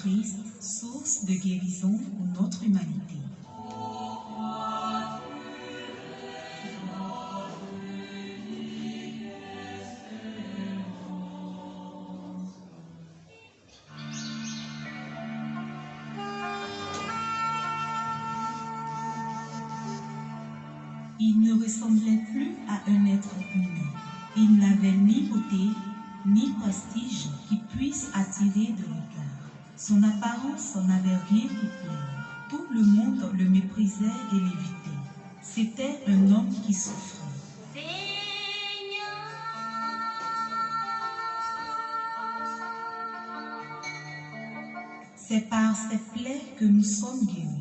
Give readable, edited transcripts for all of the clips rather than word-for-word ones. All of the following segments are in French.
Jésus-Christ, source de guérison pour notre humanité. Il ne ressemblait plus à un être humain. Il n'avait ni beauté, ni prestige qui puisse attirer de regard. Son apparence n'avait rien qui plaire. Tout le monde le méprisait et l'évitait. C'était un homme qui souffrait. C'est par ses plaies que nous sommes guéris.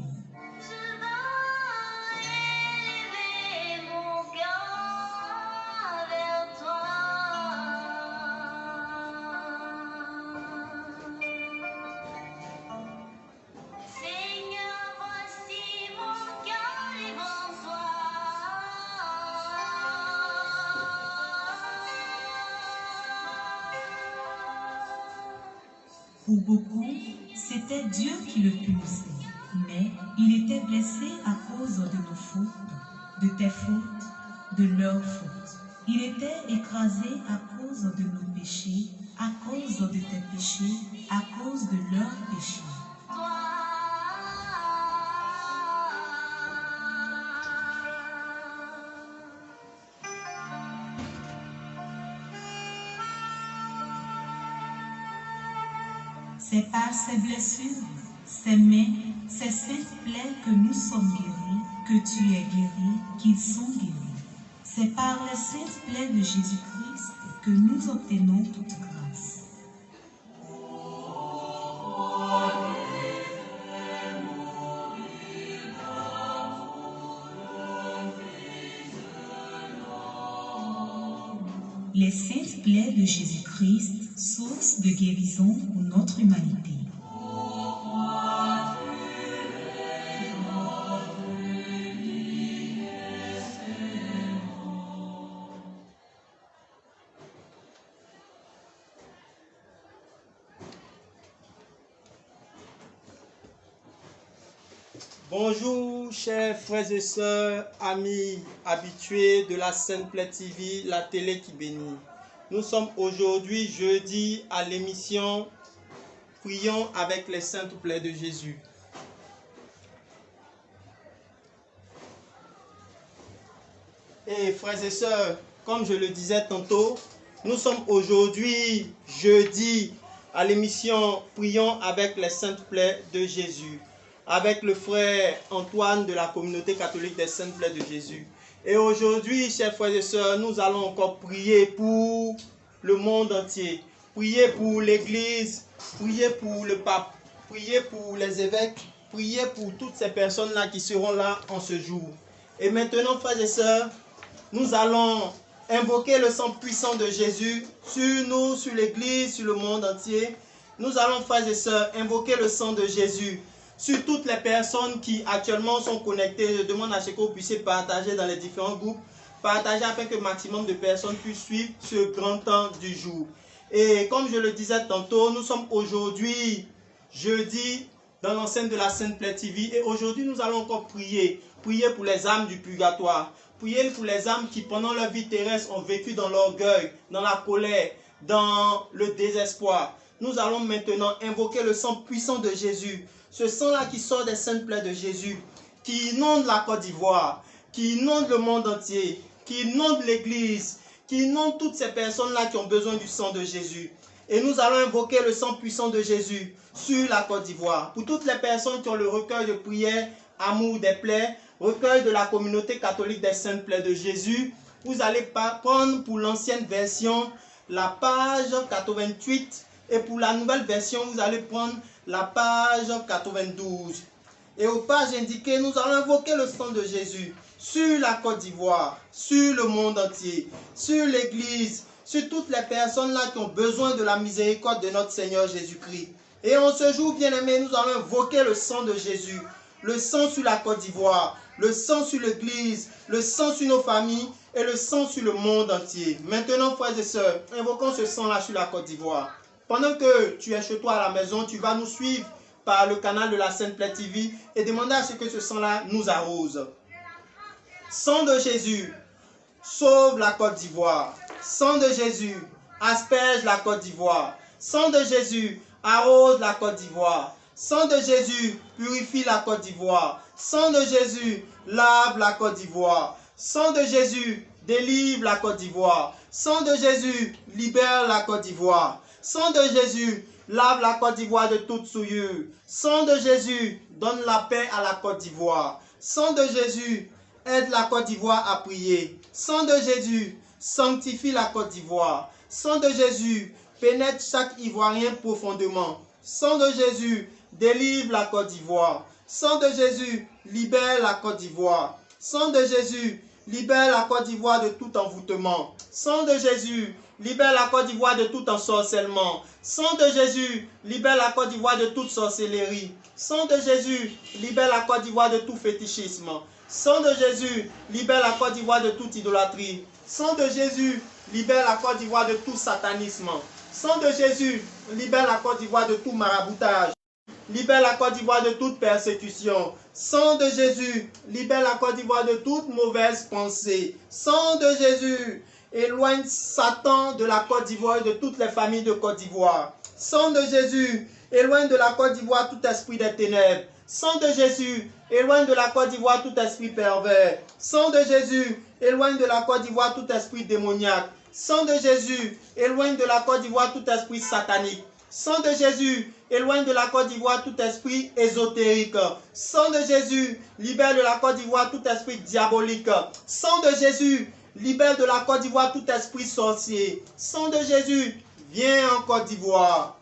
Pour beaucoup, c'était Dieu qui le punissait, mais il était blessé à cause de nos fautes, de tes fautes, de leurs fautes. Il était écrasé à cause de nos péchés, à cause de tes péchés, à cause de leurs péchés. C'est par ces blessures, ces mains, ces saintes plaies que nous sommes guéris, que tu es guéri, qu'ils sont guéris. C'est par les saintes plaies de Jésus-Christ que nous obtenons toute grâce. Les saintes plaies de Jésus-Christ, source de guérison pour notre humanité. Bonjour chers frères et sœurs, amis habitués de la Sainte Plaie TV, la télé qui bénit. Nous sommes aujourd'hui jeudi à l'émission Prions avec les Saintes Plaies de Jésus. Et frères et sœurs, comme je le disais tantôt, nous sommes aujourd'hui jeudi à l'émission Prions avec les Saintes Plaies de Jésus, avec le frère Antoine de la communauté catholique des Saintes Plaies de Jésus. Et aujourd'hui, chers frères et sœurs, nous allons encore prier pour le monde entier, prier pour l'Église, prier pour le pape, prier pour les évêques, prier pour toutes ces personnes-là qui seront là en ce jour. Et maintenant, frères et sœurs, nous allons invoquer le sang puissant de Jésus sur nous, sur l'Église, sur le monde entier. Nous allons, frères et sœurs, invoquer le sang de Jésus sur toutes les personnes qui actuellement sont connectées. Je demande à ce que vous puissiez partager dans les différents groupes, partager afin que le maximum de personnes puissent suivre ce grand temps du jour. Et comme je le disais tantôt, nous sommes aujourd'hui jeudi dans l'enceinte de la Sainte Plaie TV et aujourd'hui nous allons encore prier pour les âmes du purgatoire, prier pour les âmes qui pendant leur vie terrestre ont vécu dans l'orgueil, dans la colère, dans le désespoir. Nous allons maintenant invoquer le sang puissant de Jésus, ce sang-là qui sort des Saintes Plaies de Jésus, qui inonde la Côte d'Ivoire, qui inonde le monde entier, qui inonde l'Église, qui inonde toutes ces personnes-là qui ont besoin du sang de Jésus. Et nous allons invoquer le sang puissant de Jésus sur la Côte d'Ivoire. Pour toutes les personnes qui ont le recueil de prière, Amour des plaies, recueil de la communauté catholique des Saintes Plaies de Jésus, vous allez prendre pour l'ancienne version la page 88 et pour la nouvelle version, vous allez prendre la page 92. Et aux pages indiquées, nous allons invoquer le sang de Jésus sur la Côte d'Ivoire, sur le monde entier, sur l'Église, sur toutes les personnes-là qui ont besoin de la miséricorde de notre Seigneur Jésus-Christ. Et en ce jour, bien-aimés, nous allons invoquer le sang de Jésus, le sang sur la Côte d'Ivoire, le sang sur l'Église, le sang sur nos familles et le sang sur le monde entier. Maintenant, frères et sœurs, invoquons ce sang-là sur la Côte d'Ivoire. Pendant que tu es chez toi à la maison, tu vas nous suivre par le canal de la Sainte Plaie TV et demander à ce que ce sang-là nous arrose. Sang de Jésus, sauve la Côte d'Ivoire. Sang de Jésus, asperge la Côte d'Ivoire. Sang de Jésus, arrose la Côte d'Ivoire. Sang de Jésus, purifie la Côte d'Ivoire. Sang de Jésus, lave la Côte d'Ivoire. Sang de Jésus, délivre la Côte d'Ivoire. Sang de Jésus, libère la Côte d'Ivoire. Sang de Jésus, lave la Côte d'Ivoire de toute souillure. Sang de Jésus, donne la paix à la Côte d'Ivoire. Sang de Jésus, aide la Côte d'Ivoire à prier. Sang de Jésus, sanctifie la Côte d'Ivoire. Sang de Jésus, pénètre chaque Ivoirien profondément. Sang de Jésus, délivre la Côte d'Ivoire. Sang de Jésus, libère la Côte d'Ivoire. Sang de Jésus, libère la Côte d'Ivoire de tout envoûtement. Sang de Jésus, libère la Côte d'Ivoire de tout ensorcellement. Sang de Jésus, libère la Côte d'Ivoire de toute sorcellerie. Sang de Jésus, libère la Côte d'Ivoire de tout fétichisme. Sang de Jésus, libère la Côte d'Ivoire de toute idolâtrie. Sang de Jésus, libère la Côte d'Ivoire de tout satanisme. Sang de Jésus, libère la Côte d'Ivoire de tout maraboutage. Libère la Côte d'Ivoire de toute persécution. Sang de Jésus, libère la Côte d'Ivoire de toute mauvaise pensée. Sang de Jésus, éloigne Satan de la Côte d'Ivoire et de toutes les familles de Côte d'Ivoire. Sang de Jésus, éloigne de la Côte d'Ivoire tout esprit des ténèbres. Sang de Jésus, éloigne de la Côte d'Ivoire tout esprit pervers. Sang de Jésus, éloigne de la Côte d'Ivoire tout esprit démoniaque. Sang de Jésus, éloigne de la Côte d'Ivoire tout esprit satanique. Sang de Jésus, éloigne de la Côte d'Ivoire tout esprit ésotérique. Sang de Jésus, libère de la Côte d'Ivoire tout esprit diabolique. Sang de Jésus, libère de la Côte d'Ivoire tout esprit sorcier. Sang de Jésus, viens en Côte d'Ivoire.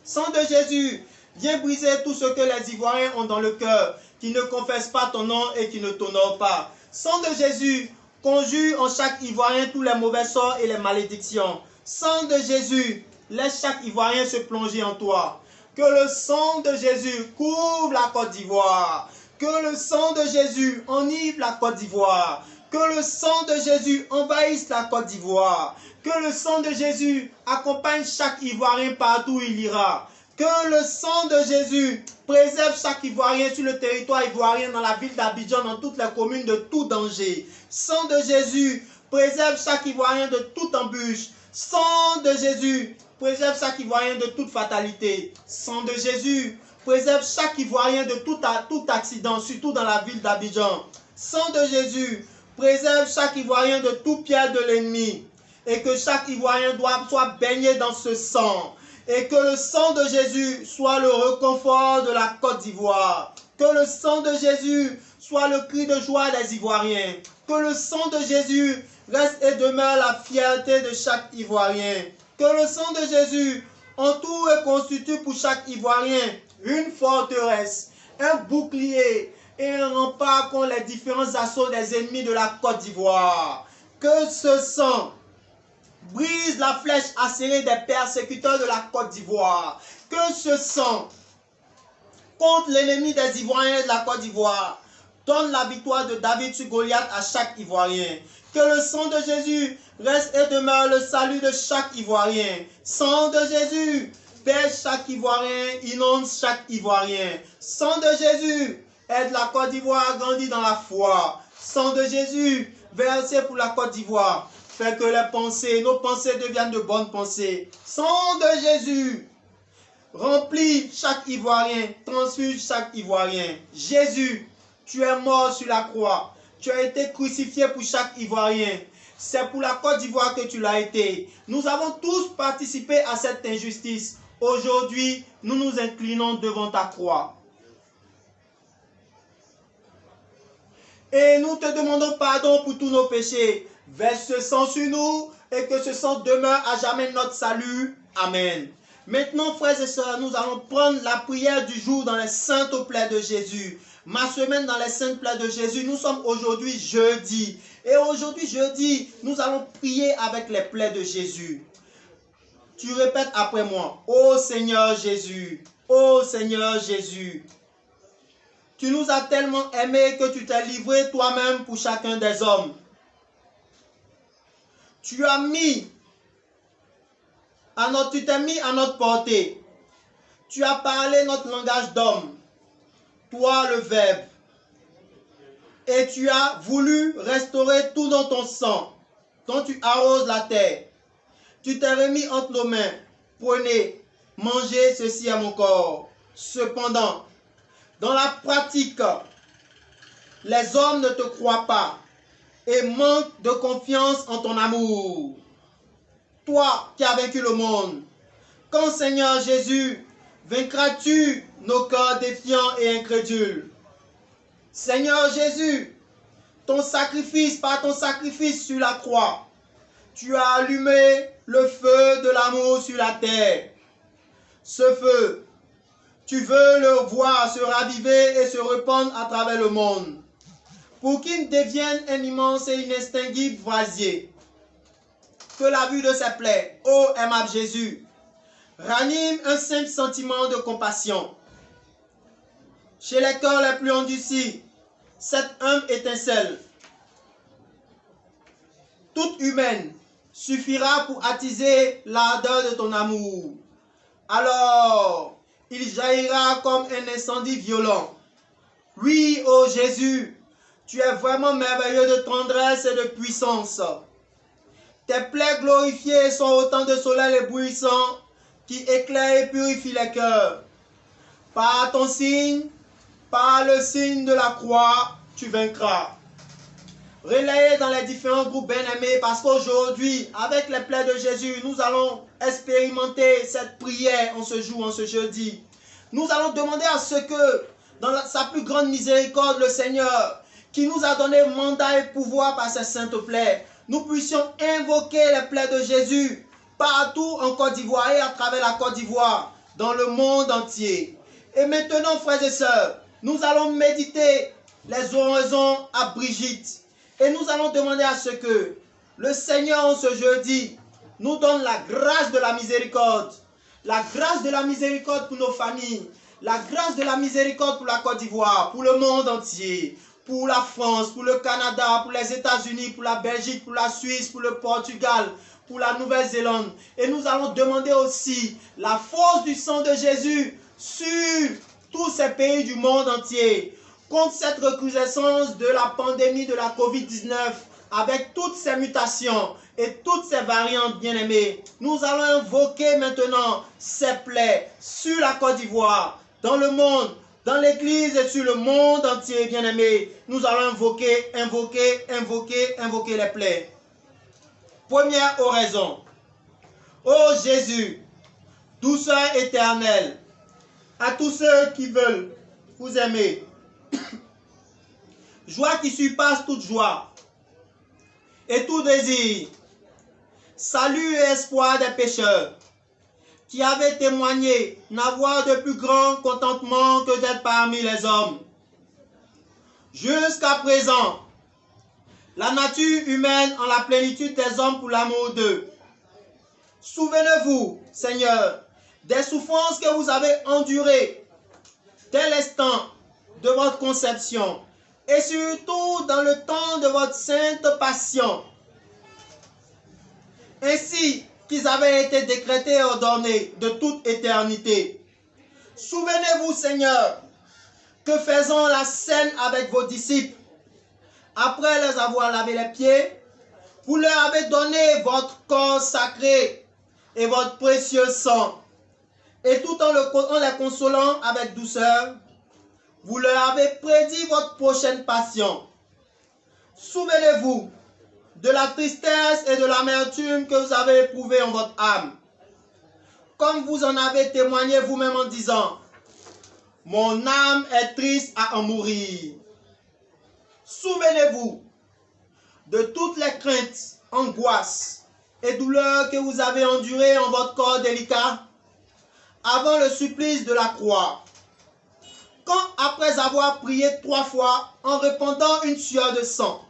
Sang de Jésus, viens briser tout ce que les Ivoiriens ont dans le cœur, qui ne confessent pas ton nom et qui ne t'honorent pas. Sang de Jésus, conjure en chaque Ivoirien tous les mauvais sorts et les malédictions. Sang de Jésus, laisse chaque Ivoirien se plonger en toi. Que le sang de Jésus couvre la Côte d'Ivoire. Que le sang de Jésus enivre la Côte d'Ivoire. Que le sang de Jésus envahisse la Côte d'Ivoire. Que le sang de Jésus accompagne chaque Ivoirien partout où il ira. Que le sang de Jésus préserve chaque Ivoirien sur le territoire ivoirien, dans la ville d'Abidjan, dans toutes les communes de tout danger. Sang de Jésus préserve chaque Ivoirien de toute embûche. Sang de Jésus préserve chaque Ivoirien de toute fatalité. Sang de Jésus préserve chaque Ivoirien de tout accident, surtout dans la ville d'Abidjan. Sang de Jésus préserve chaque Ivoirien de tout piège de l'ennemi. Et que chaque Ivoirien soit baigné dans ce sang. Et que le sang de Jésus soit le réconfort de la Côte d'Ivoire. Que le sang de Jésus soit le cri de joie des Ivoiriens. Que le sang de Jésus reste et demeure la fierté de chaque Ivoirien. Que le sang de Jésus entoure et constitue pour chaque Ivoirien une forteresse, un bouclier et un rempart contre les différents assauts des ennemis de la Côte d'Ivoire. Que ce sang brise la flèche acérée des persécuteurs de la Côte d'Ivoire. Que ce sang contre l'ennemi des Ivoiriens de la Côte d'Ivoire donne la victoire de David sur Goliath à chaque Ivoirien. Que le sang de Jésus reste et demeure le salut de chaque Ivoirien. Sang de Jésus, paie chaque Ivoirien, inonde chaque Ivoirien. Sang de Jésus, aide la Côte d'Ivoire à grandir dans la foi. Sang de Jésus, versé pour la Côte d'Ivoire. Fait que les pensées, nos pensées deviennent de bonnes pensées. Sang de Jésus, remplis chaque Ivoirien, transfuge chaque Ivoirien. Jésus, tu es mort sur la croix. Tu as été crucifié pour chaque Ivoirien. C'est pour la Côte d'Ivoire que tu l'as été. Nous avons tous participé à cette injustice. Aujourd'hui, nous nous inclinons devant ta croix. Et nous te demandons pardon pour tous nos péchés. Verse ce sang sur nous et que ce sang demeure à jamais notre salut. Amen. Maintenant, frères et sœurs, nous allons prendre la prière du jour dans les saintes plaies de Jésus. Ma semaine dans les saintes plaies de Jésus. Nous sommes aujourd'hui jeudi. Et aujourd'hui jeudi, nous allons prier avec les plaies de Jésus. Tu répètes après moi. Ô Seigneur Jésus, ô Seigneur Jésus, tu nous as tellement aimés que tu t'es livré toi-même pour chacun des hommes. Tu as mis tu t'es mis à notre portée. Tu as parlé notre langage d'homme, toi le Verbe. Et tu as voulu restaurer tout dans ton sang, dont tu arroses la terre. Tu t'es remis entre nos mains. Prenez, mangez, ceci à mon corps. Cependant, dans la pratique, les hommes ne te croient pas et manquent de confiance en ton amour. Toi qui as vaincu le monde, quand Seigneur Jésus, vaincras-tu nos cœurs défiants et incrédules? Seigneur Jésus, par ton sacrifice sur la croix, tu as allumé le feu de l'amour sur la terre. Ce feu, tu veux le voir se raviver et se répandre à travers le monde, pour qu'il devienne un immense et inextinguible brasier. Que la vue de ses plaies, ô aimable Jésus, ranime un simple sentiment de compassion. Chez les cœurs les plus endurcis, cette humble étincelle, toute humaine, suffira pour attiser l'ardeur de ton amour. Alors, il jaillira comme un incendie violent. Oui, ô Jésus, tu es vraiment merveilleux de tendresse et de puissance. Tes plaies glorifiées sont autant de soleils éblouissants qui éclairent et purifient les cœurs. Par ton signe, par le signe de la croix, tu vaincras. Relayez dans les différents groupes bien-aimés, parce qu'aujourd'hui, avec les plaies de Jésus, nous allons expérimenter cette prière en ce jour, en ce jeudi. Nous allons demander à ce que, dans sa plus grande miséricorde, le Seigneur, qui nous a donné mandat et pouvoir par ses saintes plaies, nous puissions invoquer les plaies de Jésus partout en Côte d'Ivoire et à travers la Côte d'Ivoire, dans le monde entier. Et maintenant, frères et sœurs, nous allons méditer les oraisons à Brigitte. Et nous allons demander à ce que le Seigneur, ce jeudi, nous donne la grâce de la miséricorde. La grâce de la miséricorde pour nos familles. La grâce de la miséricorde pour la Côte d'Ivoire, pour le monde entier. Pour la France, pour le Canada, pour les États-Unis, pour la Belgique, pour la Suisse, pour le Portugal, pour la Nouvelle-Zélande. Et nous allons demander aussi la force du sang de Jésus sur tous ces pays du monde entier. Contre cette recrudescence de la pandémie de la COVID-19, avec toutes ces mutations et toutes ces variantes bien-aimées, nous allons invoquer maintenant ces plaies sur la Côte d'Ivoire, dans le monde, dans l'Église et sur le monde entier, bien-aimés. Nous allons invoquer les plaies. Première oraison. Ô Jésus, douceur éternelle, à tous ceux qui veulent vous aimer, joie qui surpasse toute joie et tout désir, salut et espoir des pécheurs, qui avaient témoigné n'avoir de plus grand contentement que d'être parmi les hommes. Jusqu'à présent, la nature humaine en la plénitude des hommes pour l'amour d'eux. Souvenez-vous, Seigneur, des souffrances que vous avez endurées dès l'instant de votre conception et surtout dans le temps de votre sainte passion, ainsi qu'ils avaient été décrétés et ordonnés de toute éternité. Souvenez-vous, Seigneur, que faisant la scène avec vos disciples, après les avoir lavé les pieds, vous leur avez donné votre corps sacré et votre précieux sang. Et tout en les consolant avec douceur, vous leur avez prédit votre prochaine passion. Souvenez-vous de la tristesse et de l'amertume que vous avez éprouvée en votre âme, comme vous en avez témoigné vous-même en disant « Mon âme est triste à en mourir ». Souvenez-vous de toutes les craintes, angoisses et douleurs que vous avez endurées en votre corps délicat avant le supplice de la croix. Quand, après avoir prié 3 fois en répandant une sueur de sang,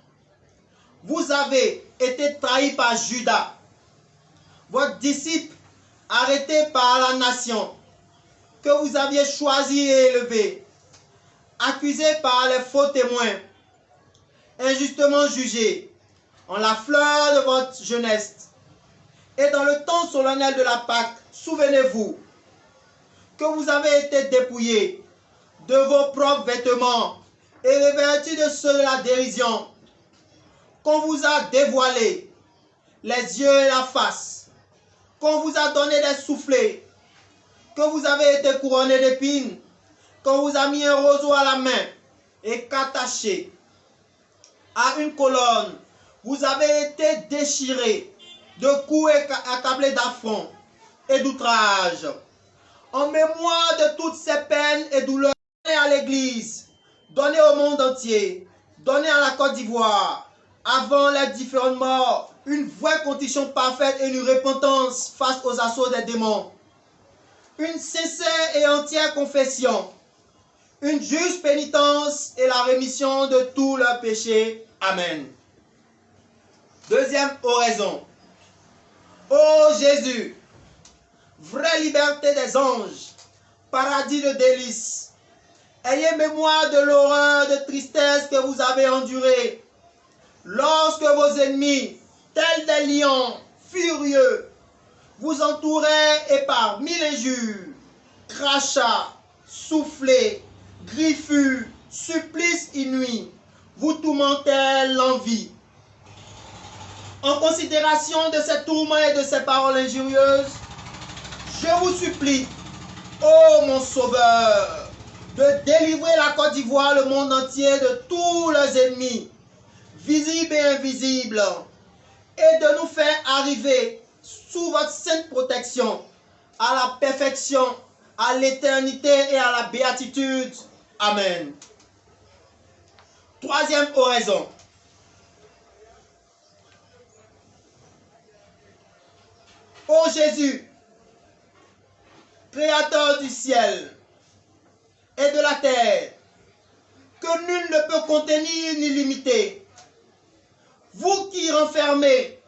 vous avez été trahi par Judas, votre disciple arrêté par la nation que vous aviez choisi et élevé, accusé par les faux témoins, injustement jugé en la fleur de votre jeunesse, Et dans le temps solennel de la Pâque, souvenez-vous que vous avez été dépouillés de vos propres vêtements et revêtus de ceux de la dérision, qu'on vous a dévoilé les yeux et la face, qu'on vous a donné des soufflets, que vous avez été couronné d'épines, qu'on vous a mis un roseau à la main et qu'attaché à une colonne, vous avez été déchirés de coups et accablés d'affront et d'outrage. En mémoire de toutes ces peines et douleurs données à l'Église, données au monde entier, données à la Côte d'Ivoire, avant les différentes morts, une vraie condition parfaite et une repentance face aux assauts des démons, une sincère et entière confession, une juste pénitence et la rémission de tous leurs péchés. Amen. Deuxième oraison. Ô Jésus, vraie liberté des anges, paradis de délices, ayez mémoire de l'horreur de tristesse que vous avez endurée, lorsque vos ennemis, tels des lions furieux, vous entouraient et par mille injures, crachats, soufflets, griffures, supplices inouïs, vous tourmentaient l'envie. En considération de ces tourments et de ces paroles injurieuses, je vous supplie, ô mon Sauveur, de délivrer la Côte d'Ivoire, le monde entier, de tous leurs ennemis, visibles et invisibles, et de nous faire arriver sous votre sainte protection à la perfection, à l'éternité et à la béatitude. Amen. Troisième oraison. Ô Jésus, Créateur du ciel et de la terre, que nul ne peut contenir ni limiter, vous qui renfermez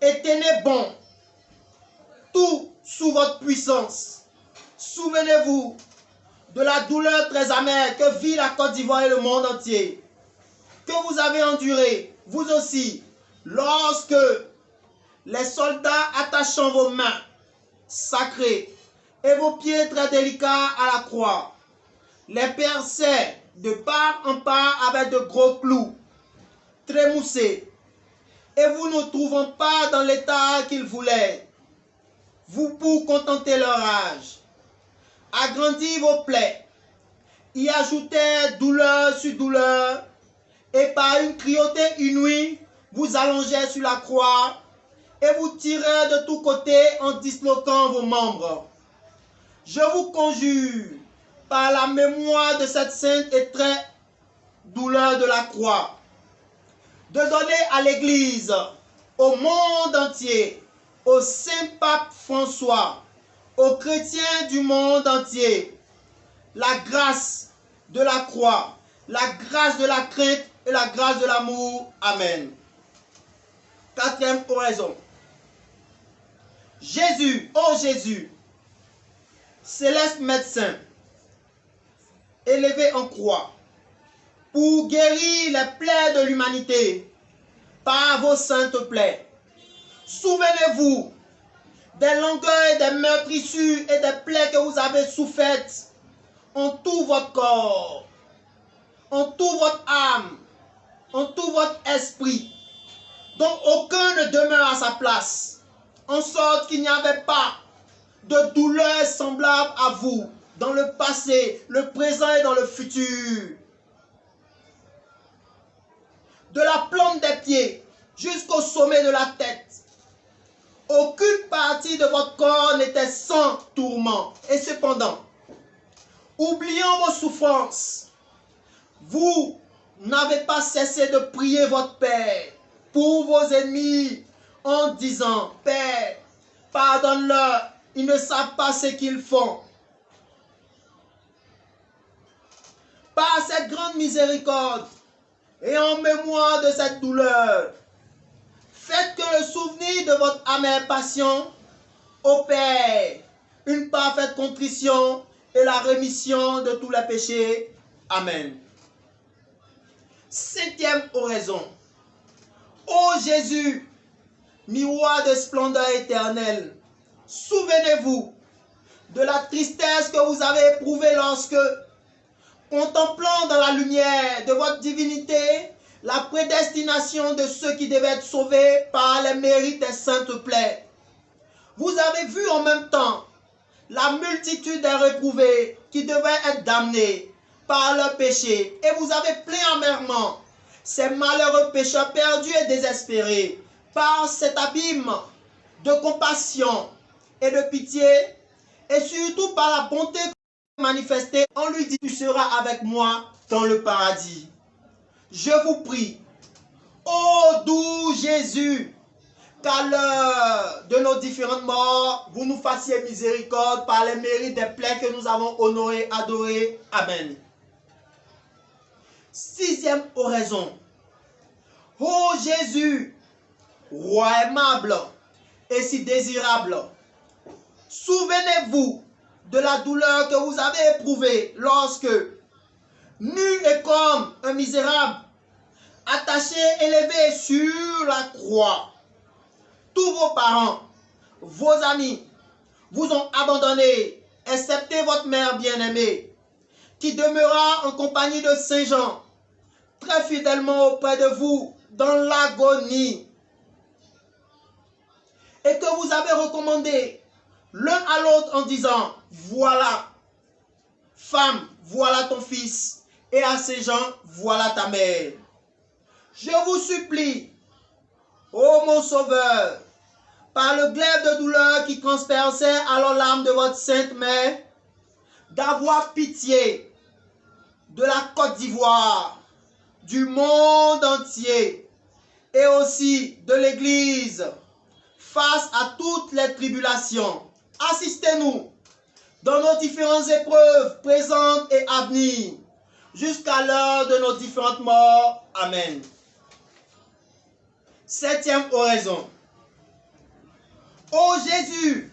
et tenez bon tout sous votre puissance, souvenez-vous de la douleur très amère que vit la Côte d'Ivoire et le monde entier, que vous avez enduré, vous aussi, lorsque les soldats attachant vos mains sacrées et vos pieds très délicats à la croix, les perçaient de part en part avec de gros clous, trémoussés, et vous ne trouvant pas dans l'état qu'ils voulaient, vous pour contenter leur rage, agrandir vos plaies, y ajoutez douleur sur douleur, et par une cruauté inouïe, vous allongez sur la croix, et vous tirez de tous côtés en disloquant vos membres. Je vous conjure, par la mémoire de cette sainte et très douleur de la croix, de donner à l'Église, au monde entier, au Saint-Pape François, aux chrétiens du monde entier, la grâce de la croix, la grâce de la crainte et la grâce de l'amour. Amen. Quatrième oraison. Jésus, ô Jésus, céleste médecin, élevé en croix, pour guérir les plaies de l'humanité par vos saintes plaies. Souvenez-vous des longueurs, des meurtrissures et des plaies que vous avez souffertes en tout votre corps, en toute votre âme, en tout votre esprit, dont aucun ne demeure à sa place, en sorte qu'il n'y avait pas de douleur semblable à vous dans le passé, le présent et dans le futur. De la plante des pieds jusqu'au sommet de la tête, aucune partie de votre corps n'était sans tourment. Et cependant, oubliant vos souffrances, vous n'avez pas cessé de prier votre Père pour vos ennemis en disant: Père, pardonne-leur, ils ne savent pas ce qu'ils font. Par cette grande miséricorde et en mémoire de cette douleur, faites que le souvenir de votre amère passion opère une parfaite contrition et la rémission de tous les péchés. Amen. Cinquième oraison. Ô Jésus, miroir de splendeur éternelle. Souvenez-vous de la tristesse que vous avez éprouvée lorsque, contemplant dans la lumière de votre divinité la prédestination de ceux qui devaient être sauvés par les mérites des saintes plaies, vous avez vu en même temps la multitude des réprouvés qui devaient être damnés par leur péché, et vous avez plaint amèrement ces malheureux pécheurs perdus et désespérés par cet abîme de compassion et de pitié, et surtout par la bonté manifestée. On lui dit: tu seras avec moi dans le paradis. Je vous prie, ô doux Jésus, qu'à l'heure de nos différentes morts, vous nous fassiez miséricorde par les mérites des plaies que nous avons honorées, adorées. Amen. Sixième oraison. Ô Jésus, roi aimable et si désirable, souvenez-vous de la douleur que vous avez éprouvée lorsque, nu et comme un misérable, attaché, élevé sur la croix, tous vos parents, vos amis vous ont abandonné, excepté votre mère bien-aimée, qui demeura en compagnie de Saint Jean, très fidèlement auprès de vous dans l'agonie, et que vous avez recommandé l'un à l'autre en disant: voilà, femme, voilà ton fils, et à Saint Jean, voilà ta mère. Je vous supplie, ô mon Sauveur, par le glaive de douleur qui transperçait alors l'âme de votre sainte mère, d'avoir pitié de la Côte d'Ivoire, du monde entier, et aussi de l'Église, face à toutes les tribulations. Assistez-nous dans nos différentes épreuves présentes et à venir, jusqu'à l'heure de nos différentes morts. Amen. Septième oraison. Ô Jésus,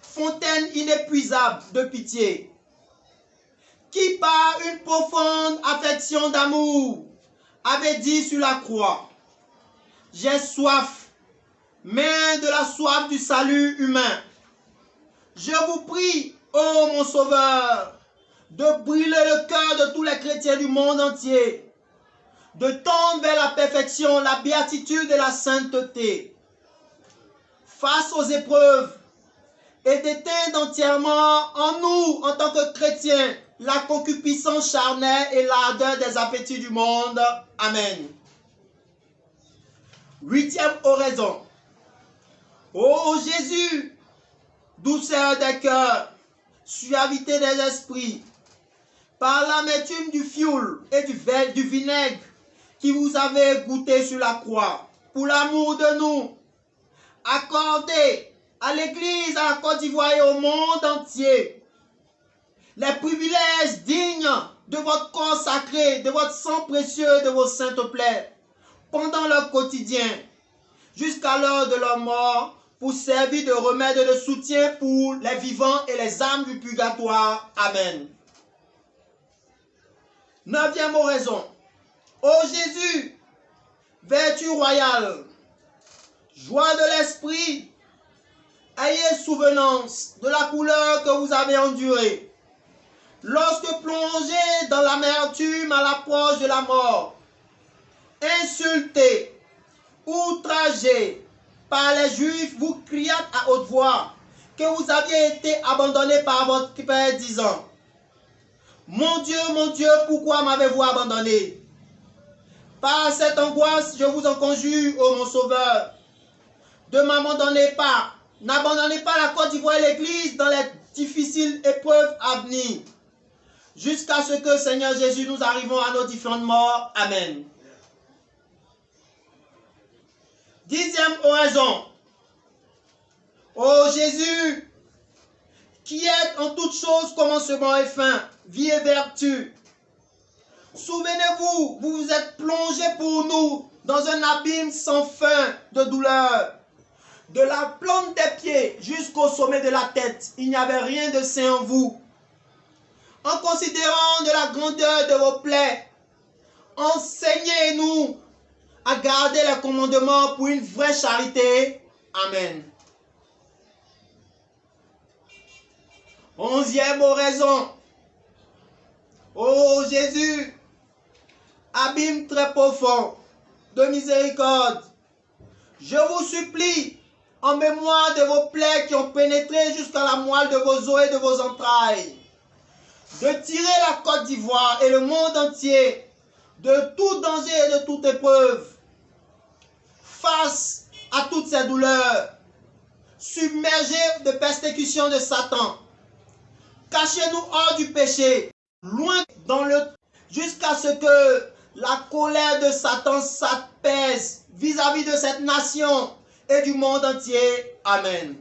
fontaine inépuisable de pitié, qui par une profonde affection d'amour avait dit sur la croix: j'ai soif, mais de la soif du salut humain. Je vous prie, ô mon Sauveur, de brûler le cœur de tous les chrétiens du monde entier, de tendre vers la perfection, la béatitude et la sainteté, face aux épreuves, et d'éteindre entièrement en nous, en tant que chrétiens, la concupiscence charnelle et l'ardeur des appétits du monde. Amen. Huitième oraison. Ô Jésus, douceur des cœurs, suavité des esprits, par l'amertume du fioul et du vinaigre qui vous avez goûté sur la croix, pour l'amour de nous, accordez à l'Église, à la Côte d'Ivoire et au monde entier les privilèges dignes de votre corps sacré, de votre sang précieux, de vos saintes plaies, pendant leur quotidien, jusqu'à l'heure de leur mort, pour servir de remède et de soutien pour les vivants et les âmes du purgatoire. Amen. Neuvième oraison. Ô Jésus, vertu royale, joie de l'esprit, ayez souvenance de la couleur que vous avez endurée, lorsque plongé dans l'amertume à l'approche de la mort, insulté, outragé par les Juifs, vous criâtes à haute voix que vous aviez été abandonné par votre Père, disant: mon Dieu, pourquoi m'avez-vous abandonné? Par cette angoisse, je vous en conjure, ô mon Sauveur, de m'abandonner pas. N'abandonnez pas la Côte d'Ivoire et l'Église dans les difficiles épreuves à venir, jusqu'à ce que, Seigneur Jésus, nous arrivons à nos différentes morts. Amen. Dixième oraison. Ô Jésus, qui êtes en toutes choses commencement et fin, vie et vertu, souvenez-vous, vous vous êtes plongé pour nous dans un abîme sans fin de douleur. De la plante des pieds jusqu'au sommet de la tête, il n'y avait rien de sain en vous. En considérant de la grandeur de vos plaies, enseignez-nous à garder les commandements pour une vraie charité. Amen. 11e oraison. Ô Jésus, abîme très profond de miséricorde, je vous supplie, en mémoire de vos plaies qui ont pénétré jusqu'à la moelle de vos os et de vos entrailles, de tirer la Côte d'Ivoire et le monde entier de tout danger et de toute épreuve, face à toutes ces douleurs, submergés de persécutions de Satan. Cachez-nous hors du péché, loin dans le... jusqu'à ce que la colère de Satan s'apaise vis-à-vis de cette nation et du monde entier. Amen.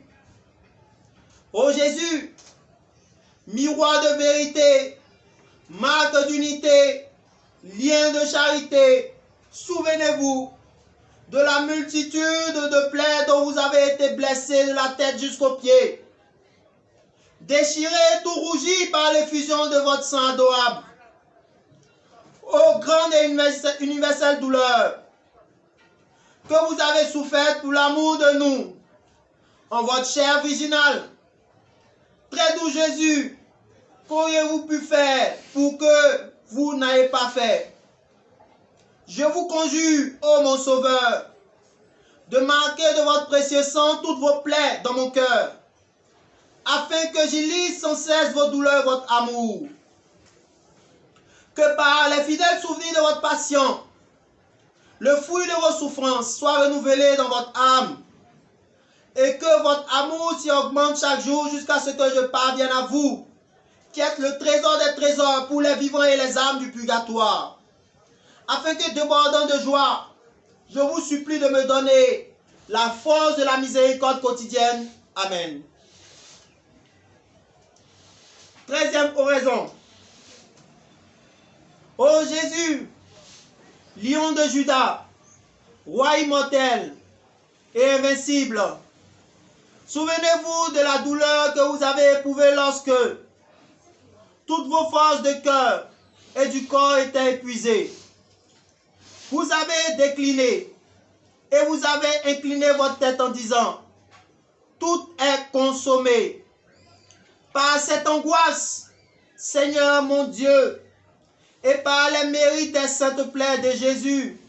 Ô Jésus, miroir de vérité, marque d'unité, lien de charité, souvenez-vous de la multitude de plaies dont vous avez été blessés de la tête jusqu'aux pieds, déchirés tout rougis par l'effusion de votre sang adorable. Ô grande et universelle douleur que vous avez souffert pour l'amour de nous, en votre chair virginale, très doux Jésus, qu'auriez-vous pu faire pour que vous n'ayez pas fait? Je vous conjure, ô mon Sauveur, de marquer de votre précieux sang toutes vos plaies dans mon cœur, afin que j'y lise sans cesse vos douleurs, votre amour. Que par les fidèles souvenirs de votre passion, le fruit de vos souffrances soit renouvelé dans votre âme, et que votre amour s'y augmente chaque jour jusqu'à ce que je parvienne à vous, qui êtes le trésor des trésors pour les vivants et les âmes du purgatoire, afin que, débordant de joie, je vous supplie de me donner la force de la miséricorde quotidienne. Amen. 13e oraison. Ô Jésus, lion de Juda, roi immortel et invincible, souvenez-vous de la douleur que vous avez éprouvée lorsque toutes vos forces de cœur et du corps étaient épuisées. Vous avez décliné et vous avez incliné votre tête en disant, tout est consommé. Par cette angoisse, Seigneur mon Dieu, et par les mérites des saintes plaies de Jésus,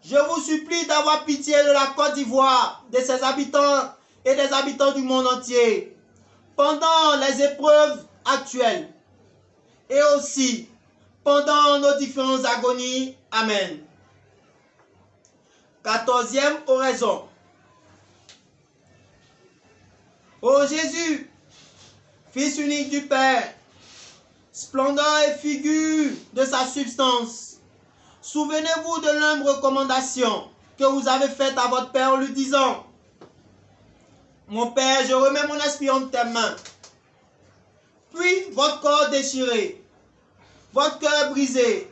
je vous supplie d'avoir pitié de la Côte d'Ivoire, de ses habitants et des habitants du monde entier, pendant les épreuves actuelles, et aussi pendant nos différentes agonies. Amen. 14e oraison. Ô Jésus, Fils unique du Père, splendeur et figure de sa substance, souvenez-vous de l'humble recommandation que vous avez faite à votre Père en lui disant, mon Père, je remets mon esprit entre tes mains. Puis votre corps déchiré, votre cœur brisé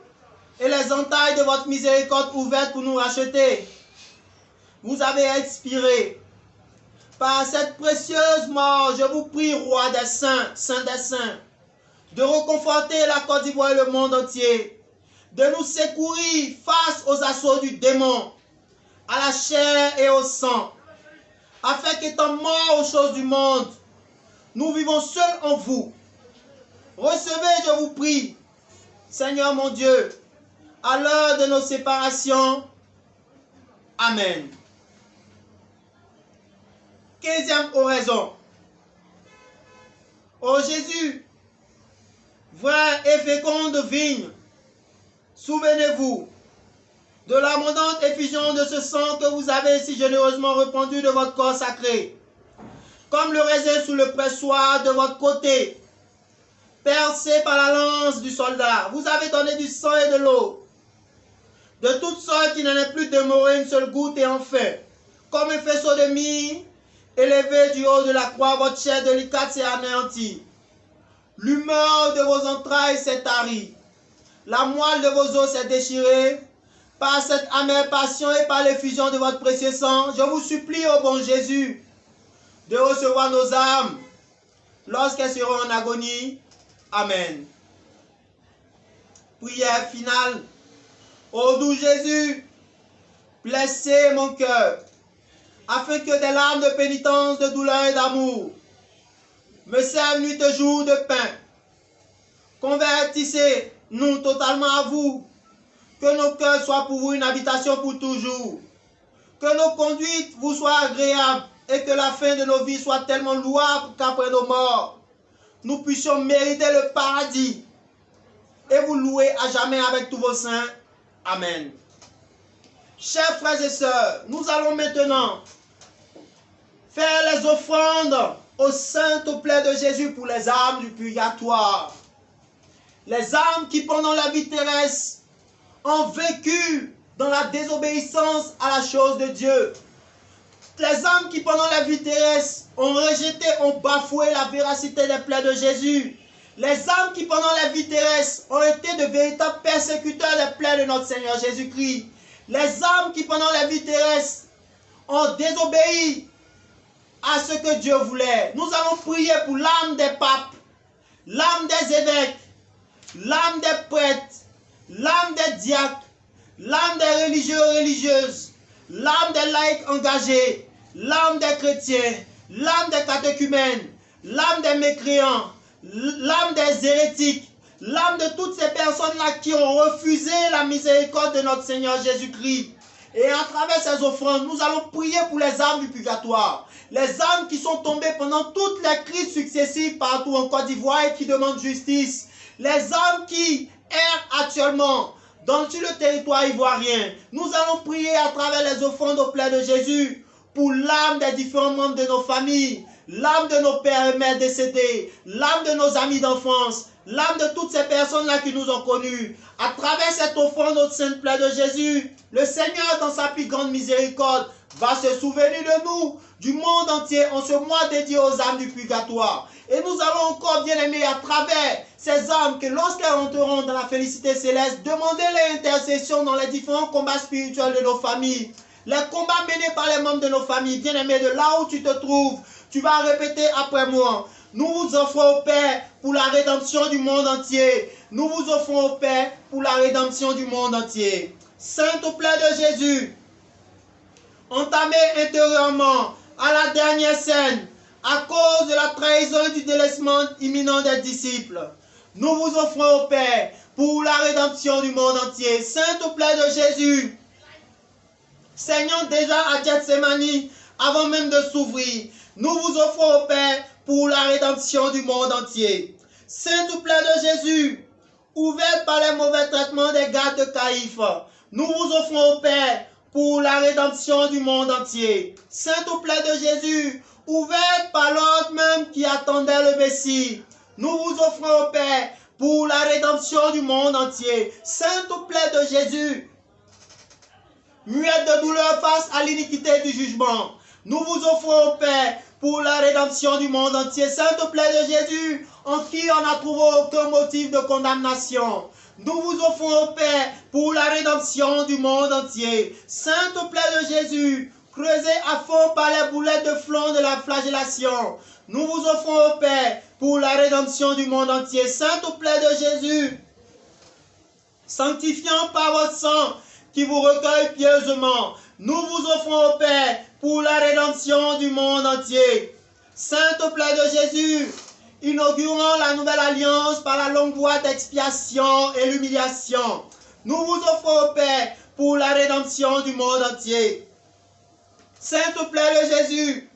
et les entailles de votre miséricorde ouvertes pour nous racheter, vous avez expiré. Par cette précieuse mort, je vous prie, Roi des saints, Saint des saints, de reconforter la Côte d'Ivoire et le monde entier, de nous secourir face aux assauts du démon, à la chair et au sang, afin qu'étant morts aux choses du monde, nous vivons seuls en vous. Recevez, je vous prie, Seigneur mon Dieu, à l'heure de nos séparations. Amen. 15e oraison. Ô Jésus, vraie et féconde vigne, souvenez-vous de l'abondante effusion de ce sang que vous avez si généreusement répandu de votre corps sacré, comme le raisin sous le pressoir de votre côté, percé par la lance du soldat. Vous avez donné du sang et de l'eau, de toute sorte qu'il n'en est plus demeuré une seule goutte, et enfin, comme un faisceau de myrrhe, élevé du haut de la croix, votre chair délicate s'est anéantie. L'humeur de vos entrailles s'est tarie. La moelle de vos os s'est déchirée. Par cette amère passion et par l'effusion de votre précieux sang, je vous supplie, ô bon Jésus, de recevoir nos âmes lorsqu'elles seront en agonie. Amen. Prière finale. Ô doux Jésus, blessez mon cœur, afin que des larmes de pénitence, de douleur et d'amour me servent nuit et jour de pain. Convertissez-nous totalement à vous, que nos cœurs soient pour vous une habitation pour toujours, que nos conduites vous soient agréables et que la fin de nos vies soit tellement louable qu'après nos morts, nous puissions mériter le paradis et vous louer à jamais avec tous vos saints. Amen. Chers frères et sœurs, nous allons maintenant faire les offrandes au Saint-Autel de Jésus pour les âmes du purgatoire. Les âmes qui pendant la vie terrestre ont vécu dans la désobéissance à la chose de Dieu. Les âmes qui pendant la vie terrestre ont rejeté, ont bafoué la véracité des plaies de Jésus. Les âmes qui pendant la vie terrestre ont été de véritables persécuteurs des plaies de notre Seigneur Jésus-Christ. Les âmes qui pendant la vie terrestre ont désobéi à ce que Dieu voulait. Nous allons prier pour l'âme des papes, l'âme des évêques, l'âme des prêtres, l'âme des diacres, l'âme des religieux et religieuses, l'âme des laïcs engagés, l'âme des chrétiens, l'âme des catéchumènes, l'âme des mécréants, l'âme des hérétiques, l'âme de toutes ces personnes-là qui ont refusé la miséricorde de notre Seigneur Jésus-Christ. Et à travers ces offrandes, nous allons prier pour les âmes du purgatoire. Les âmes qui sont tombées pendant toutes les crises successives partout en Côte d'Ivoire et qui demandent justice. Les âmes qui errent actuellement sur le territoire ivoirien. Nous allons prier à travers les offrandes au plein de Jésus pour l'âme des différents membres de nos familles, l'âme de nos pères et mères décédés, l'âme de nos amis d'enfance, l'âme de toutes ces personnes-là qui nous ont connus. À travers cette offrande au Saint Plein de Jésus, le Seigneur, dans sa plus grande miséricorde, va se souvenir de nous, du monde entier, en ce mois dédié aux âmes du purgatoire. Et nous allons encore, bien aimés, à travers ces âmes, que lorsqu'elles rentreront dans la félicité céleste, demander l'intercession dans les différents combats spirituels de nos familles. Les combats menés par les membres de nos familles, bien aimés, de là où tu te trouves, tu vas répéter après moi. Nous vous offrons au Père pour la rédemption du monde entier. Nous vous offrons au Père pour la rédemption du monde entier. Saint-Autel de Jésus, entamé intérieurement à la dernière scène, à cause de la trahison et du délaissement imminent des disciples, nous vous offrons au Père pour la rédemption du monde entier. Saint-Autel de Jésus, saignant déjà à Gethsémani avant même de s'ouvrir, nous vous offrons au Père pour la rédemption du monde entier. Saint-Autel de Jésus, ouvert par les mauvais traitements des gardes de Caïphe, nous vous offrons au Père pour la rédemption du monde entier. Saint-Autel de Jésus, ouvert par l'ordre même qui attendait le Messie, nous vous offrons au Père pour la rédemption du monde entier. Saint-Autel de Jésus, muette de douleur face à l'iniquité du jugement, nous vous offrons au Père pour la rédemption du monde entier. Saint-Autel de Jésus, en qui on n'a trouvé aucun motif de condamnation, nous vous offrons au Père pour la rédemption du monde entier. Saint-Autel de Jésus, creusé à fond par les boulettes de flanc de la flagellation, nous vous offrons au Père pour la rédemption du monde entier. Saint-Autel de Jésus, sanctifiant par votre sang qui vous recueille pieusement, nous vous offrons au Père pour la rédemption du monde entier. Saint-Autel de Jésus, inaugurant la nouvelle alliance par la longue voie d'expiation et l'humiliation, nous vous offrons au Père pour la rédemption du monde entier. Saint-Autel de Jésus,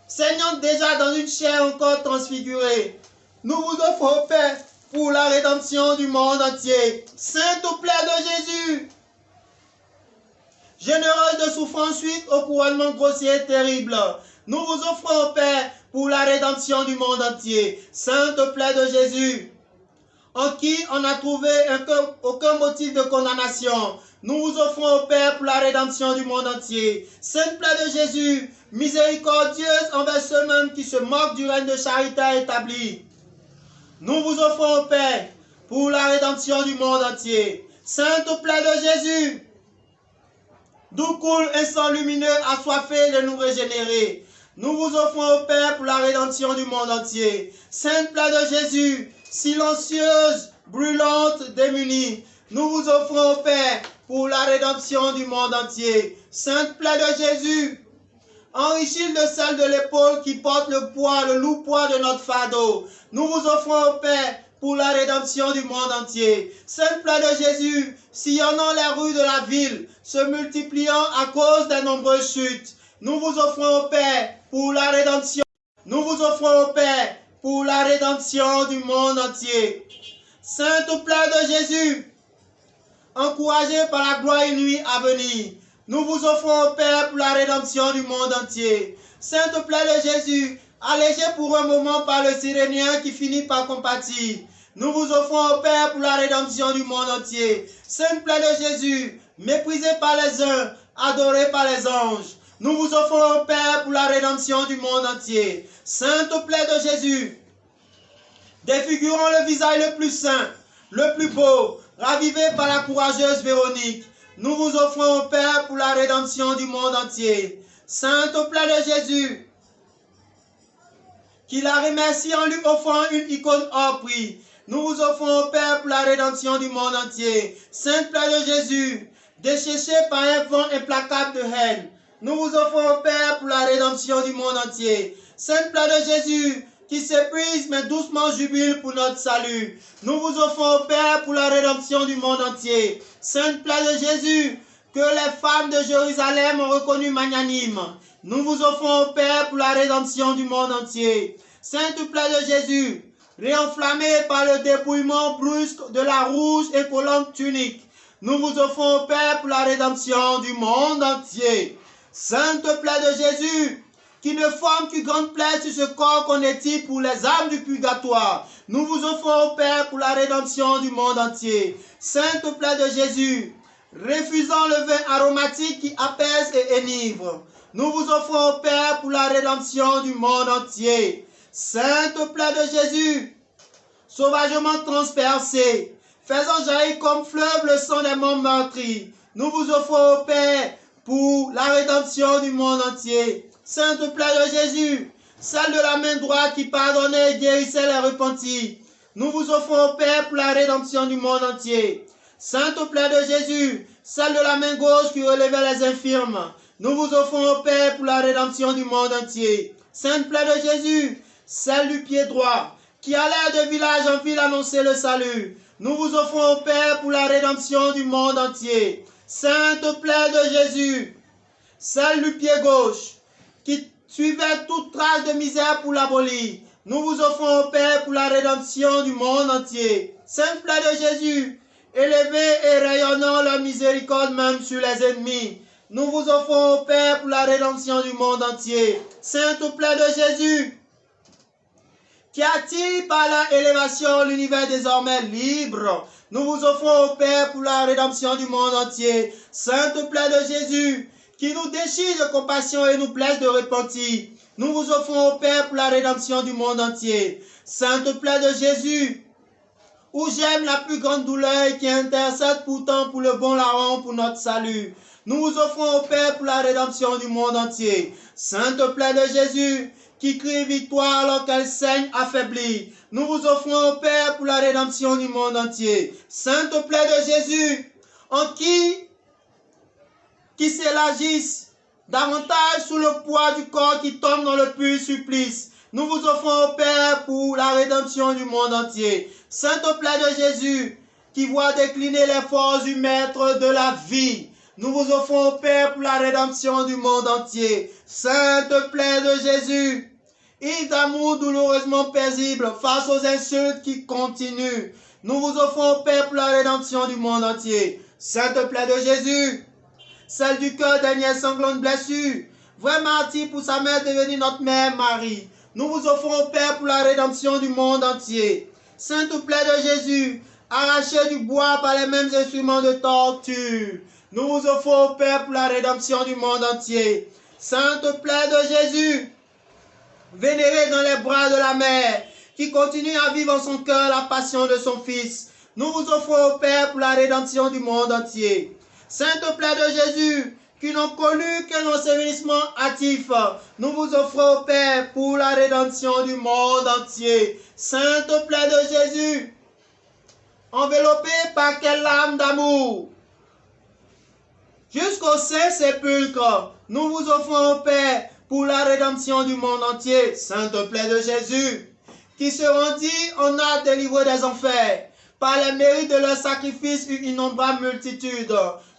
saignant déjà dans une chair encore transfigurée, nous vous offrons au Père pour la rédemption du monde entier. Saint-Autel de Jésus, généreuse de souffrance suite au couronnement grossier et terrible, nous vous offrons au Père pour la rédemption du monde entier. Saint-Autel de Jésus, en qui on n'a trouvé aucun motif de condamnation, nous vous offrons au Père pour la rédemption du monde entier. Saint-Autel de Jésus, miséricordieuse envers ceux-mêmes qui se moquent du règne de charité établi, nous vous offrons au Père pour la rédemption du monde entier. Saint-Autel de Jésus, d'où coule un sang lumineux assoiffé de nous régénérer, nous vous offrons au Père pour la rédemption du monde entier. Saint-Autel de Jésus, silencieuse, brûlante, démunie, nous vous offrons, ô Père, pour la rédemption du monde entier. Sainte plaie de Jésus, enrichis de celle de l'épaule qui porte le poids, le lourd poids de notre fardeau. Nous vous offrons, ô Père, pour la rédemption du monde entier. Sainte plaie de Jésus, sillonnant les rues de la ville, se multipliant à cause des nombreuses chutes. Nous vous offrons, ô Père, pour la rédemption. Nous vous offrons, ô Père, pour la rédemption du monde entier. Sainte plaie de Jésus, encouragés par la gloire inouïe à venir, nous vous offrons, ô Père, pour la rédemption du monde entier. Sainte plaie de Jésus, allégés pour un moment par le Cyrénien qui finit par compatir, nous vous offrons, ô Père, pour la rédemption du monde entier. Sainte plaie de Jésus, méprisés par les uns, adorés par les anges, nous vous offrons, ô Père, pour la rédemption du monde entier. Sainte plaie de Jésus, défigurant le visage le plus saint, le plus beau, ravivé par la courageuse Véronique, nous vous offrons, ô Père, pour la rédemption du monde entier. Sainte plaie de Jésus, qui la remercie en lui offrant une icône hors prix, nous vous offrons, ô Père, pour la rédemption du monde entier. Sainte plaie de Jésus, desséchée par un vent implacable de haine, nous vous offrons, ô Père, pour la rédemption du monde entier. Sainte plaie de Jésus, qui s'épuise mais doucement jubile pour notre salut, nous vous offrons, ô Père, pour la rédemption du monde entier. Sainte plaie de Jésus, que les femmes de Jérusalem ont reconnu magnanime, nous vous offrons, ô Père, pour la rédemption du monde entier. Sainte plaie de Jésus, réenflammée par le dépouillement brusque de la rouge et collante tunique, nous vous offrons, ô Père, pour la rédemption du monde entier. Sainte plaie de Jésus, qui ne forme qu'une grande plaie sur ce corps qu'on étire pour les âmes du purgatoire, nous vous offrons, ô Père, pour la rédemption du monde entier. Sainte plaie de Jésus, refusant le vin aromatique qui apaise et enivre, nous vous offrons, ô Père, pour la rédemption du monde entier. Sainte plaie de Jésus, sauvagement transpercée, faisant jaillir comme fleuve le sang des morts meurtris, nous vous offrons, ô Père, pour la rédemption du monde entier. Sainte plaie de Jésus, celle de la main droite qui pardonnait et guérissait les repentis, nous vous offrons, ô Père, pour la rédemption du monde entier. Sainte plaie de Jésus, celle de la main gauche qui relevait les infirmes, nous vous offrons, ô Père, pour la rédemption du monde entier. Sainte plaie de Jésus, celle du pied droit qui allait de village en ville annoncer le salut, nous vous offrons, ô Père, pour la rédemption du monde entier. Sainte plaie de Jésus, celle du pied gauche qui suivait toute trace de misère pour l'abolir, nous vous offrons, ô Père, pour la rédemption du monde entier. Sainte plaie de Jésus, élevée et rayonnant la miséricorde même sur les ennemis, nous vous offrons, ô Père, pour la rédemption du monde entier. Sainte plaie de Jésus, qui attire par leur élévation l'univers désormais libre, nous vous offrons, ô Père, pour la rédemption du monde entier. Sainte plaie de Jésus, qui nous déchire de compassion et nous blesse de repentir, nous vous offrons, ô Père, pour la rédemption du monde entier. Sainte plaie de Jésus, où j'aime la plus grande douleur et qui intercède pourtant pour le bon larron pour notre salut, nous vous offrons, ô Père, pour la rédemption du monde entier. Sainte plaie de Jésus, qui crie victoire alors qu'elle saigne affaiblie, nous vous offrons, ô Père, pour la rédemption du monde entier. Sainte plaie de Jésus, en qui s'élargissent davantage sous le poids du corps qui tombe dans le pur supplice, nous vous offrons, ô Père, pour la rédemption du monde entier. Sainte plaie de Jésus, qui voit décliner les forces du Maître de la vie, nous vous offrons, ô Père, pour la rédemption du monde entier. Sainte plaie de Jésus, ivre d'amour douloureusement paisible face aux insultes qui continuent, nous vous offrons, ô Père, pour la rédemption du monde entier. Sainte plaie de Jésus, celle du cœur dernière sanglante blessure, vrai martyr pour sa mère devenue notre mère Marie, nous vous offrons, ô Père, pour la rédemption du monde entier. Sainte plaie de Jésus, arrachée du bois par les mêmes instruments de torture, nous vous offrons, ô Père, pour la rédemption du monde entier. Sainte plaie de Jésus, vénérée dans les bras de la mère, qui continue à vivre en son cœur la passion de son Fils, nous vous offrons, ô Père, pour la rédemption du monde entier. Sainte plaie de Jésus, qui n'ont connu qu'un ensevelissement hâtif, nous vous offrons, ô Père, pour la rédemption du monde entier. Sainte plaie de Jésus, enveloppé par quelle larme d'amour? Jusqu'au Saint-Sépulcre, nous vous offrons au Père pour la rédemption du monde entier, sainte plaie de Jésus, qui se rendit en a délivré des enfers. Par les mérites de leur sacrifice, une innombrable multitude.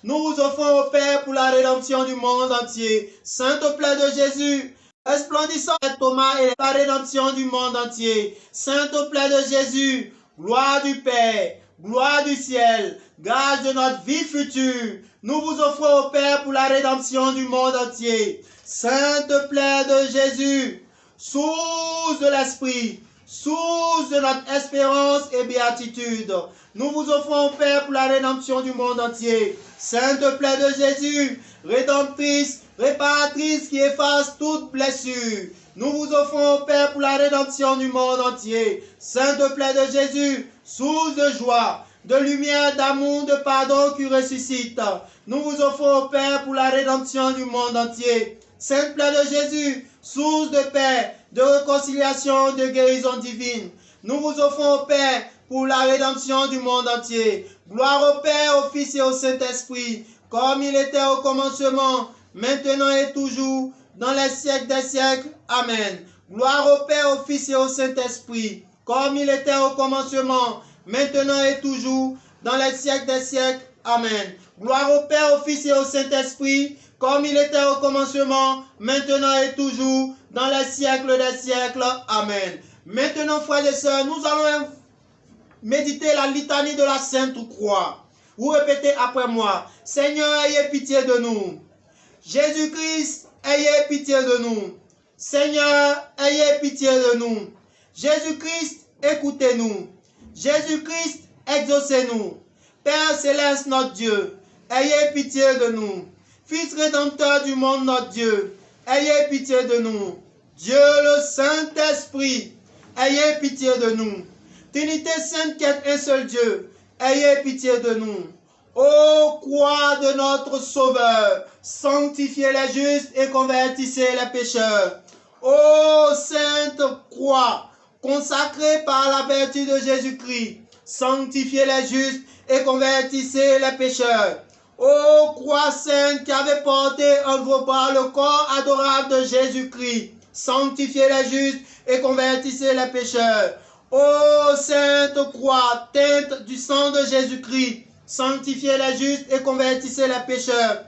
Nous vous offrons au Père pour la rédemption du monde entier, sainte plaie de Jésus, resplendissant Thomas et la rédemption du monde entier, sainte plaie de Jésus, gloire du Père, gloire du ciel, gage de notre vie future. Nous vous offrons au Père pour la rédemption du monde entier, sainte plaie de Jésus, source de l'Esprit, source de notre espérance et béatitude. Nous vous offrons au Père pour la rédemption du monde entier, sainte plaie de Jésus, rédemptrice, réparatrice qui efface toute blessure. Nous vous offrons au Père pour la rédemption du monde entier, sainte plaie de Jésus, source de joie, de lumière, d'amour, de pardon qui ressuscite. Nous vous offrons au Père pour la rédemption du monde entier, sainte plaie de Jésus, source de paix, de réconciliation, de guérison divine. Nous vous offrons au Père pour la rédemption du monde entier. Gloire au Père, au Fils et au Saint-Esprit, comme il était au commencement, maintenant et toujours, dans les siècles des siècles. Amen. Gloire au Père, au Fils et au Saint-Esprit, comme il était au commencement, maintenant et toujours, dans les siècles des siècles. Amen. Gloire au Père, au Fils et au Saint-Esprit, comme il était au commencement, maintenant et toujours, dans les siècles des siècles. Amen. Maintenant, frères et sœurs, nous allons méditer la litanie de la Sainte Croix. Vous répétez après moi: Seigneur, ayez pitié de nous. Jésus-Christ, ayez pitié de nous. Seigneur, ayez pitié de nous. Jésus-Christ, écoutez-nous. Jésus-Christ, exaucez-nous. Père céleste, notre Dieu, ayez pitié de nous. Fils rédempteur du monde, notre Dieu, ayez pitié de nous. Dieu le Saint-Esprit, ayez pitié de nous. Trinité sainte qui est un seul Dieu, ayez pitié de nous. Ô croix de notre Sauveur, sanctifiez les justes et convertissez les pécheurs. Ô sainte croix, consacrée par la vertu de Jésus-Christ, sanctifiez les justes et convertissez les pécheurs. Ô croix sainte qui avait porté en vos bras le corps adorable de Jésus-Christ, sanctifiez les justes et convertissez les pécheurs. Ô sainte croix, teinte du sang de Jésus-Christ, sanctifiez les justes et convertissez les pécheurs.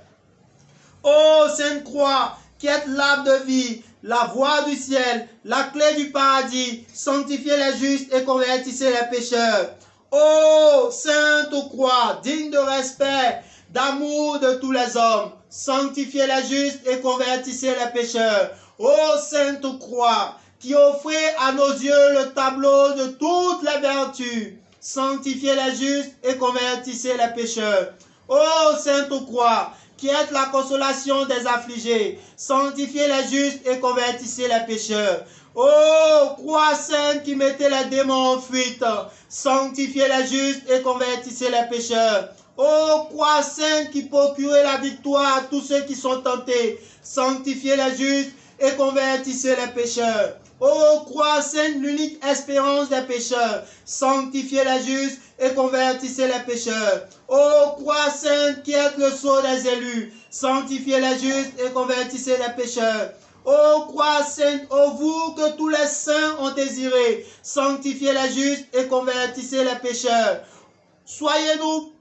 Ô sainte croix, qui êtes l'arbre de vie, la voie du ciel, la clé du paradis, sanctifiez les justes et convertissez les pécheurs. Ô sainte croix, digne de respect, d'amour de tous les hommes, sanctifiez les justes et convertissez les pécheurs. Ô sainte croix, qui offrez à nos yeux le tableau de toutes les vertus, sanctifiez les justes et convertissez les pécheurs. Ô sainte croix, qui êtes la consolation des affligés, sanctifiez les justes et convertissez les pécheurs. Ô croix sainte qui mettez les démons en fuite, sanctifiez les justes et convertissez les pécheurs. Ô croix sainte qui procurez la victoire à tous ceux qui sont tentés, sanctifiez les justes et convertissez les pécheurs. Ô croix sainte, l'unique espérance des pécheurs, sanctifiez les justes et convertissez les pécheurs. Ô croix sainte qui êtes le sceau des élus, sanctifiez les justes et convertissez les pécheurs. Ô croix sainte, ô vous que tous les saints ont désiré, sanctifiez les justes et convertissez les pécheurs. Soyez-nous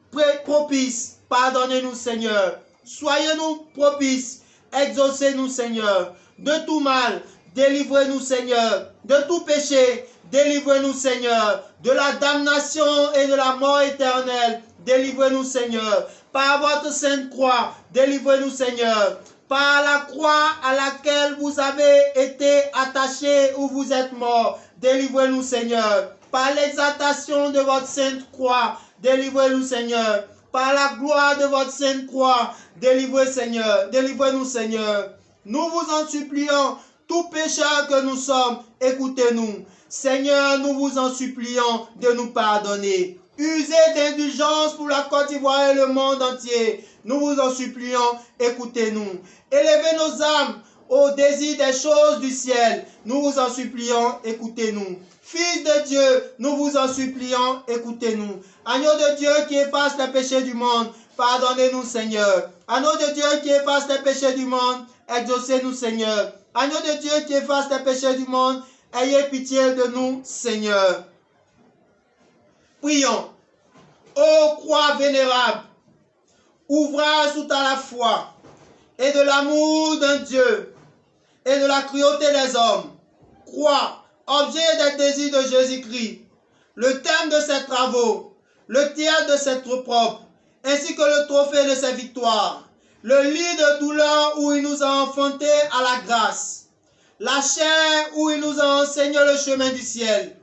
propices, pardonnez-nous Seigneur. Soyez-nous propices, exaucez-nous Seigneur. De tout mal, délivrez-nous Seigneur. De tout péché, délivrez-nous Seigneur. De la damnation et de la mort éternelle, délivrez-nous Seigneur. Par votre sainte croix, délivrez-nous Seigneur. Par la croix à laquelle vous avez été attachés ou vous êtes morts, délivrez-nous Seigneur. Par l'exaltation de votre sainte croix, délivrez-nous Seigneur. Par la gloire de votre sainte croix, délivrez Seigneur. Délivrez-nous Seigneur. Nous vous en supplions, tout pécheur que nous sommes, écoutez-nous. Seigneur, nous vous en supplions de nous pardonner. Usez d'indulgence pour la Côte d'Ivoire et le monde entier. Nous vous en supplions, écoutez-nous. Élevez nos âmes au désir des choses du ciel. Nous vous en supplions, écoutez-nous. Fils de Dieu, nous vous en supplions, écoutez-nous. Agneau de Dieu qui efface les péchés du monde, pardonnez-nous, Seigneur. Agneau de Dieu qui efface les péchés du monde, exaucez-nous, Seigneur. Agneau de Dieu qui efface les péchés du monde, ayez pitié de nous, Seigneur. Prions. Ô croix vénérable, ouvrage tout à la foi et de l'amour d'un Dieu et de la cruauté des hommes, croix, objet des désirs de Jésus-Christ, le thème de ses travaux, le théâtre de ses troupes propres, ainsi que le trophée de ses victoires, le lit de douleur où il nous a enfantés à la grâce, la chair où il nous a enseigné le chemin du ciel,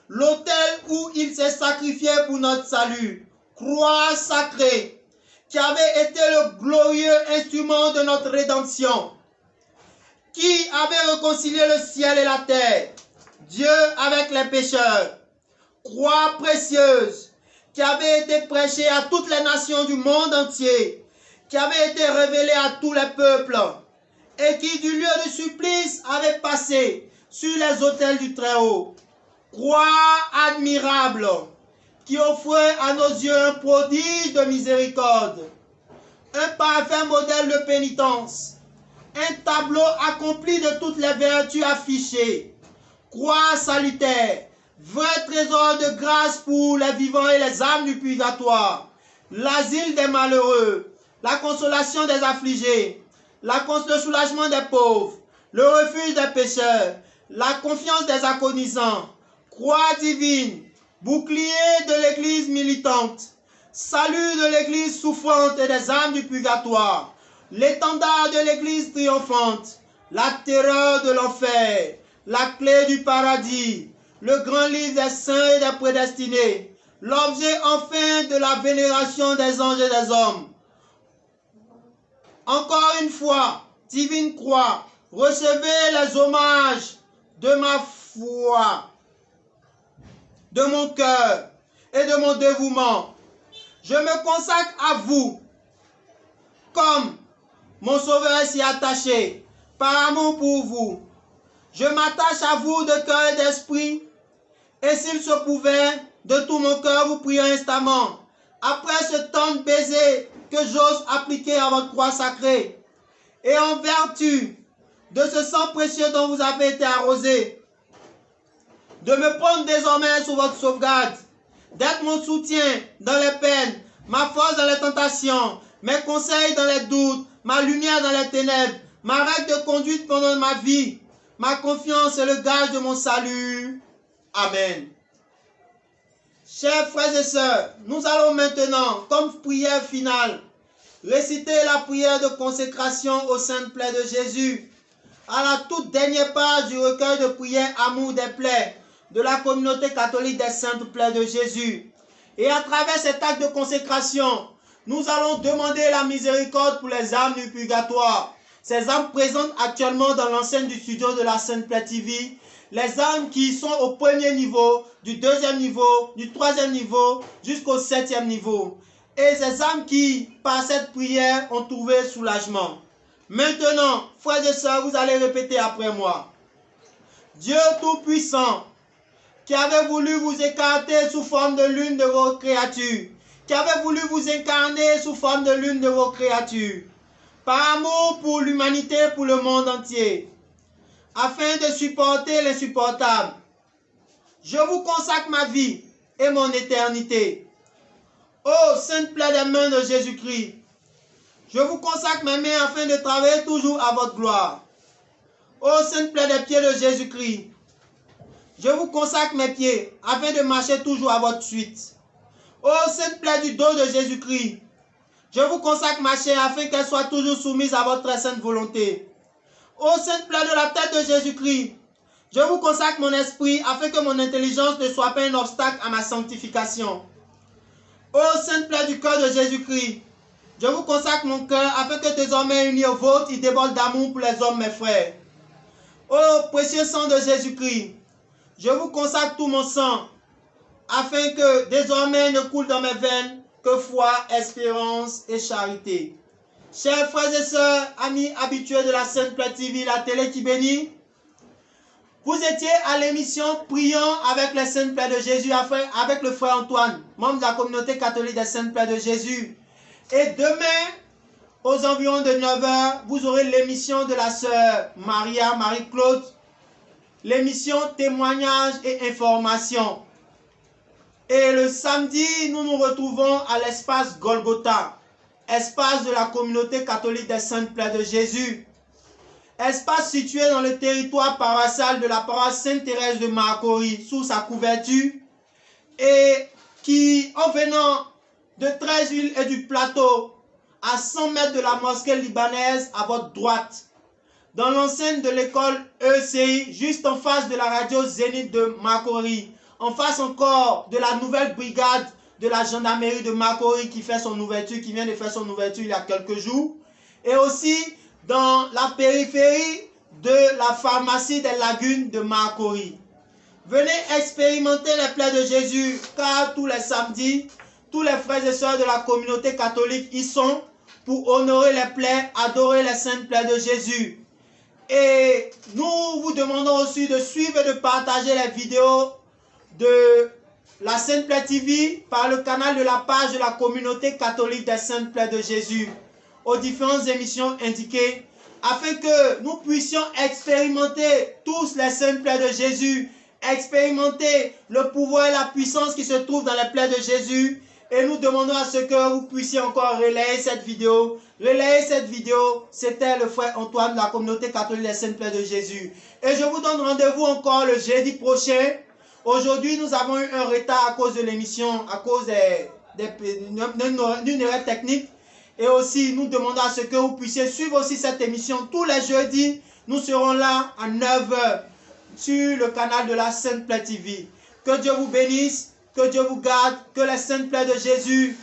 l'autel où il s'est sacrifié pour notre salut, croix sacrée, qui avait été le glorieux instrument de notre rédemption, qui avait réconcilié le ciel et la terre, Dieu avec les pécheurs, croix précieuse, qui avait été prêchée à toutes les nations du monde entier, qui avait été révélée à tous les peuples, et qui du lieu du supplice avait passé sur les autels du Très-Haut. Croix admirable, qui offrait à nos yeux un prodige de miséricorde, un parfait modèle de pénitence, un tableau accompli de toutes les vertus affichées, croix salutaire, vrai trésor de grâce pour les vivants et les âmes du purgatoire, l'asile des malheureux, la consolation des affligés, le soulagement des pauvres, le refuge des pécheurs, la confiance des agonisants, croix divine, bouclier de l'Église militante, salut de l'Église souffrante et des âmes du purgatoire, l'étendard de l'Église triomphante, la terreur de l'enfer, la clé du paradis, le grand livre des saints et des prédestinés, l'objet enfin de la vénération des anges et des hommes. Encore une fois, divine croix, recevez les hommages de ma foi, de mon cœur et de mon dévouement. Je me consacre à vous comme mon sauveur s'y attaché, par amour pour vous. Je m'attache à vous de cœur et d'esprit, et s'il se pouvait, de tout mon cœur vous prions instamment, après ce temps de baiser que j'ose appliquer à votre croix sacrée, et en vertu de ce sang précieux dont vous avez été arrosé, de me prendre désormais sous votre sauvegarde, d'être mon soutien dans les peines, ma force dans les tentations, mes conseils dans les doutes, ma lumière dans les ténèbres, ma règle de conduite pendant ma vie, ma confiance est le gage de mon salut. Amen. Chers frères et sœurs, nous allons maintenant, comme prière finale, réciter la prière de consécration aux saintes plaies de Jésus, à la toute dernière page du recueil de prières Amour des plaies de la communauté catholique des saintes plaies de Jésus. Et à travers cet acte de consécration, nous allons demander la miséricorde pour les âmes du purgatoire. Ces âmes présentes actuellement dans l'enceinte du studio de la Sainte Plaie TV, les âmes qui sont au premier niveau, du deuxième niveau, du troisième niveau, jusqu'au septième niveau. Et ces âmes qui, par cette prière, ont trouvé soulagement. Maintenant, frères et sœurs, vous allez répéter après moi. Dieu Tout-Puissant, qui avait voulu vous écarter sous forme de l'une de vos créatures, qui avait voulu vous incarner sous forme de l'une de vos créatures, par amour pour l'humanité, pour le monde entier, afin de supporter l'insupportable. Je vous consacre ma vie et mon éternité. Ô sainte plaie des mains de Jésus-Christ, je vous consacre mes mains afin de travailler toujours à votre gloire. Ô sainte plaie des pieds de Jésus-Christ, je vous consacre mes pieds afin de marcher toujours à votre suite. Ô sainte plaie du dos de Jésus-Christ, je vous consacre ma chair afin qu'elle soit toujours soumise à votre très sainte volonté. Ô sainte plaie de la tête de Jésus-Christ, je vous consacre mon esprit afin que mon intelligence ne soit pas un obstacle à ma sanctification. Ô sainte plaie du cœur de Jésus-Christ, je vous consacre mon cœur afin que désormais uni au vôtre, il déborde d'amour pour les hommes, mes frères. Ô précieux sang de Jésus-Christ, je vous consacre tout mon sang afin que désormais ne coule dans mes veines que foi, espérance et charité. Chers frères et sœurs, amis habitués de la Sainte Plaie TV, la télé qui bénit, vous étiez à l'émission Prions avec les Saintes Plaies de Jésus avec le frère Antoine, membre de la communauté catholique des Saintes Plaies de Jésus. Et demain, aux environs de 9 h, vous aurez l'émission de la sœur Marie-Claude, l'émission Témoignages et Informations. Et le samedi, nous nous retrouvons à l'espace Golgotha, espace de la communauté catholique des Saintes Plaies de Jésus. Espace situé dans le territoire paroissial de la paroisse Sainte-Thérèse de Marcory, sous sa couverture, et qui, en venant de Treichville et du plateau, à 100 mètres de la mosquée libanaise à votre droite, dans l'enceinte de l'école ECI, juste en face de la radio Zénith de Marcory, en face encore de la nouvelle brigade de la gendarmerie de Marcory qui fait son ouverture, qui vient de faire son ouverture il y a quelques jours, et aussi dans la périphérie de la pharmacie des Lagunes de Marcory. Venez expérimenter les plaies de Jésus, car tous les samedis, tous les frères et sœurs de la communauté catholique y sont pour honorer les plaies, adorer les saintes plaies de Jésus. Et nous vous demandons aussi de suivre et de partager les vidéos de la Sainte Plaie TV par le canal de la page de la communauté catholique des Saintes Plaies de Jésus aux différentes émissions indiquées, afin que nous puissions expérimenter tous les Saintes Plaies de Jésus, expérimenter le pouvoir et la puissance qui se trouvent dans les plaies de Jésus. Et nous demandons à ce que vous puissiez encore relayer cette vidéo. Relayer cette vidéo, c'était le frère Antoine de la communauté catholique des Saintes Plaies de Jésus. Et je vous donne rendez-vous encore le jeudi prochain. Aujourd'hui, nous avons eu un retard à cause de l'émission, à cause d'une erreur technique. Et aussi, nous demandons à ce que vous puissiez suivre aussi cette émission tous les jeudis. Nous serons là à 9 h sur le canal de la Sainte Plaie TV. Que Dieu vous bénisse, que Dieu vous garde, que les Saintes Plaies de Jésus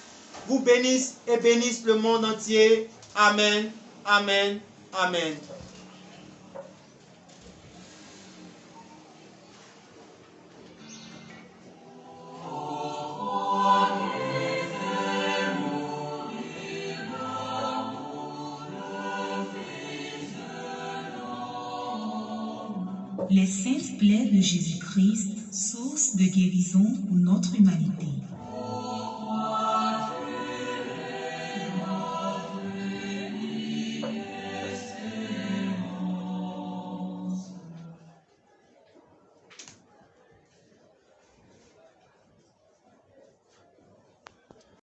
vous bénissent et bénissent le monde entier. Amen, amen, amen. Les saintes plaies de Jésus-Christ, source de guérison pour notre humanité.